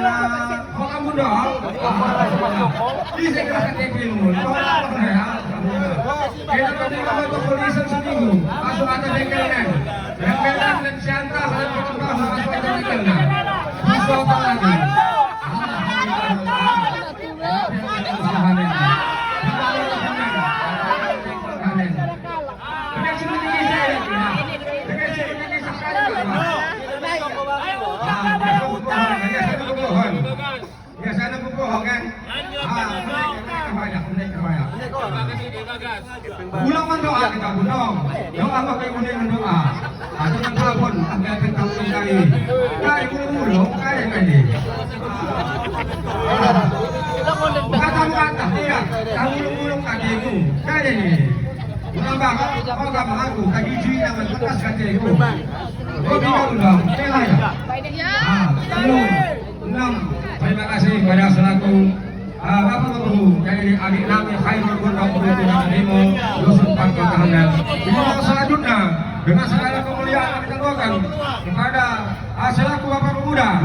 kamu dong. Bisa kerasa teknimu. Kita berdua untuk polisi seminggu. Masuk atas dekelan. Dekelan dan siantar dan berkembang masuk atas dekelan. Masuk apa lagi? Biasanya bohong kan? Ulang mendoa kita bunuh. Doa pakai kemudian mendoa. Atau telepon agar kita mencari. Kaya ulung kaya kali. Kata tidak. Kamu ulung kaki itu kaya ni. Menambah kau tak mengaku kaki cuci yang mentekas kaki itu. Kau tidak ulang. Kaya ya. Enam. Terima kasih kepada selaku Bapak Guru dari adik kami Khairul Gunda Kurutu Nimo Dusun Pangkal Kahangan. Selanjutnya dengan segala kemuliaan kita doakan kepada selaku Bapak Pemuda